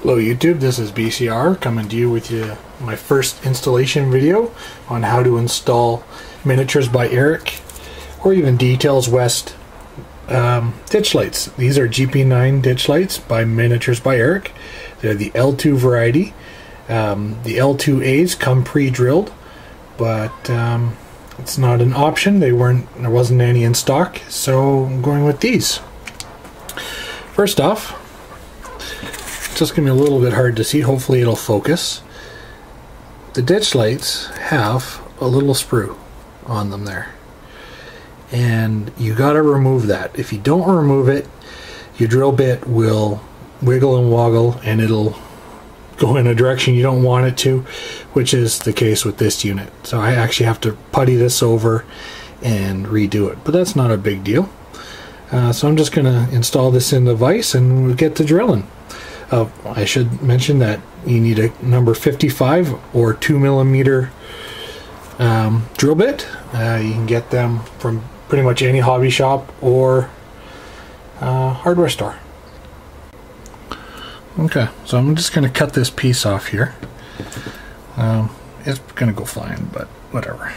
Hello YouTube, this is BCR coming to you with my first installation video on how to install Miniatures by Eric or even Details West ditch lights. These are GP9 ditch lights by Miniatures by Eric. They're the L2 variety. The L2As come pre-drilled, but it's not an option. There wasn't any in stock, so I'm going with these. First off, it's just going to be a little bit hard to see. Hopefully it'll focus. The ditch lights have a little sprue on them there, and you got to remove that. If you don't remove it, your drill bit will wiggle and woggle and it'll go in a direction you don't want it to, which is the case with this unit. So I actually have to putty this over and redo it, but that's not a big deal. So I'm just going to install this in the vise and we'll get to drilling. I should mention that you need a number 55 or 2mm drill bit. You can get them from pretty much any hobby shop or hardware store. Okay, so I'm just going to cut this piece off here. It's going to go flying, but whatever.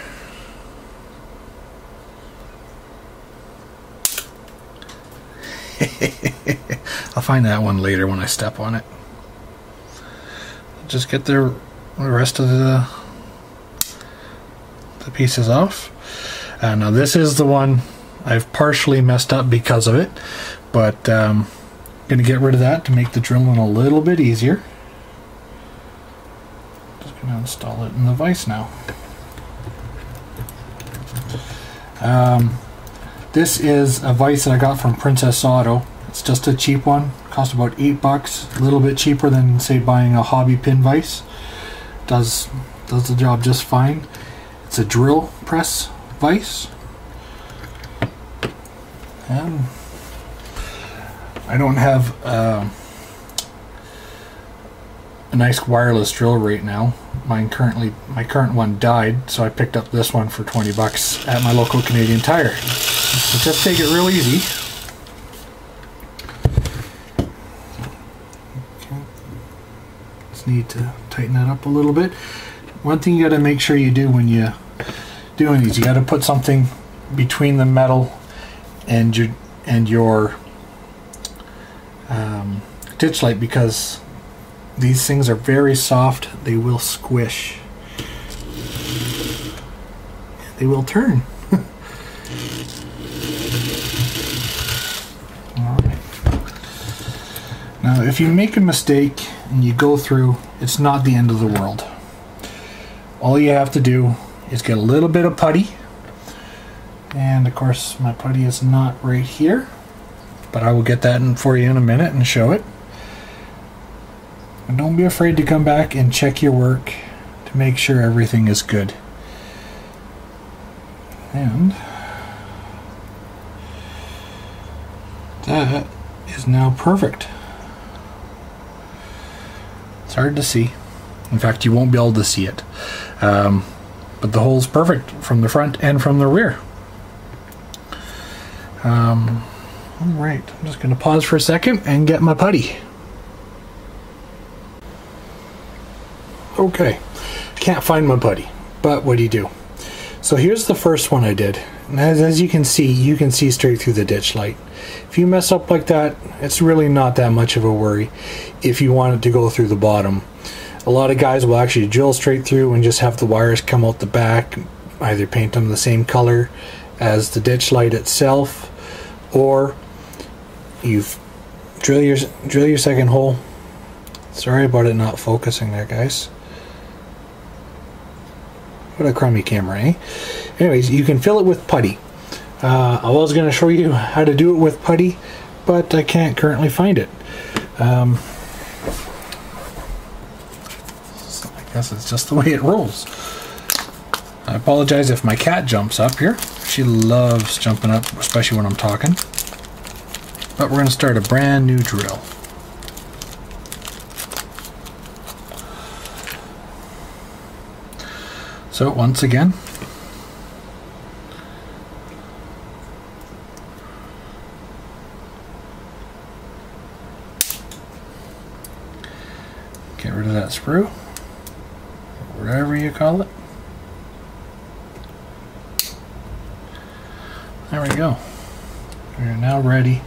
I'll find that one later when I step on it. Just get the rest of the pieces off. Now this is the one I've partially messed up because of it, but I'm going to get rid of that to make the drilling a little bit easier. Just going to install it in the vise now. This is a vise that I got from Princess Auto. It's just a cheap one. Cost about $8, a little bit cheaper than say buying a hobby pin vise. Does the job just fine. It's a drill press vise. And I don't have a nice wireless drill right now. My current one died, so I picked up this one for $20 at my local Canadian Tire. So just take it real easy. Okay. Just need to tighten that up a little bit. One thing you got to make sure you do when you doing these, you got to put something between the metal and your ditch light, because these things are very soft. They will squish. They will turn. Alright. Now if you make a mistake and you go through, it's not the end of the world. All you have to do is get a little bit of putty, and of course my putty is not right here, but I will get that in for you in a minute and show it. And don't be afraid to come back and check your work to make sure everything is good. And that is now perfect. It's hard to see. In fact, you won't be able to see it. But the hole's perfect from the front and from the rear. Alright, I'm just going to pause for a second and get my putty. Okay, can't find my putty, but what do you do? So here's the first one I did. And as you can see straight through the ditch light. If you mess up like that, it's really not that much of a worry if you want it to go through the bottom. A lot of guys will actually drill straight through and just have the wires come out the back, either paint them the same color as the ditch light itself, or you drill your second hole. Sorry about it not focusing there, guys. What a crummy camera, eh? Anyways, you can fill it with putty. I was going to show you how to do it with putty, but I can't currently find it. I guess it's just the way it rolls. I apologize if my cat jumps up here. She loves jumping up, especially when I'm talking. But we're going to start a brand new drill. So once again, rid of that sprue, whatever you call it. There we go. We're now ready.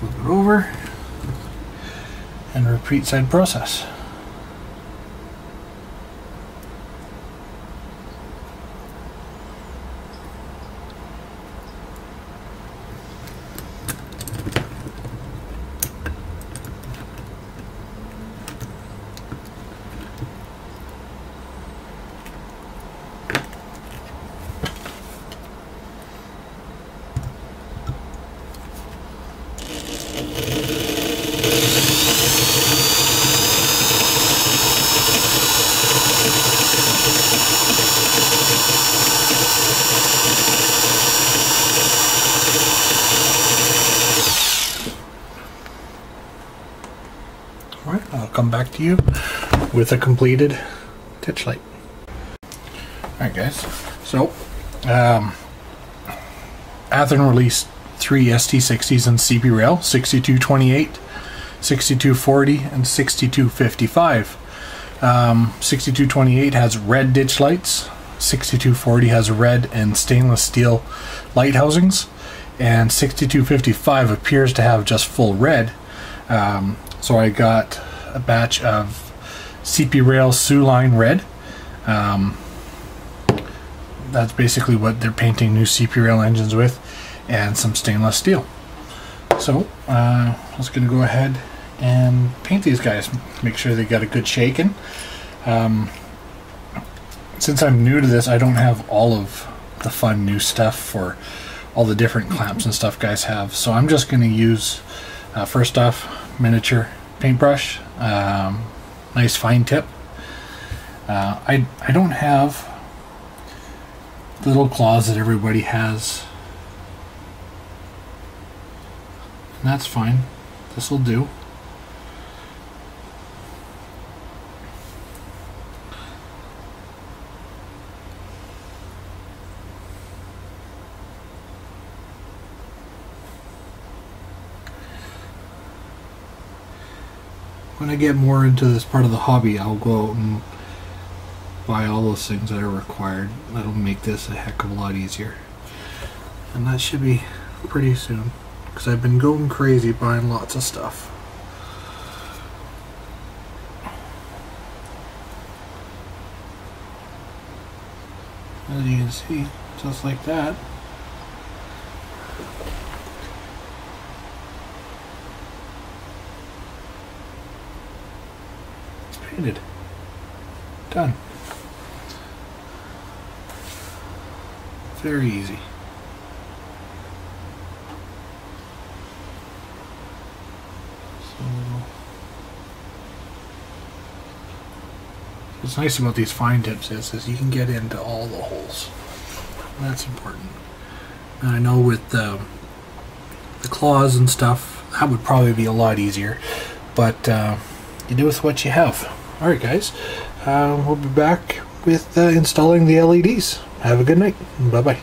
Flip it over and repeat side process. Alright, I'll come back to you with a completed ditch light. Alright guys, so Athearn released 3 ST60s in CP rail, 6228, 6240, and 6255. 6228 has red ditch lights, 6240 has red and stainless steel light housings, and 6255 appears to have just full red. So I got a batch of CP Rail Sioux Line red. That's basically what they're painting new CP Rail engines with, and some stainless steel. So I was going to go ahead and paint these guys, make sure they got a good shaking. Since I'm new to this, I don't have all of the fun new stuff for all the different clamps and stuff guys have. So I'm just going to use, first off, miniature paintbrush, nice fine tip. I don't have the little claws that everybody has, and that's fine. This will do. When I get more into this part of the hobby, I'll go out and buy all those things that are required. That'll make this a heck of a lot easier. And that should be pretty soon, because I've been going crazy buying lots of stuff. As you can see, just like that. Painted. Done. Very easy. So what's nice about these fine tips is you can get into all the holes. That's important. And I know with the claws and stuff, that would probably be a lot easier, but you do with what you have. Alright guys, we'll be back with installing the LEDs. Have a good night. Bye bye.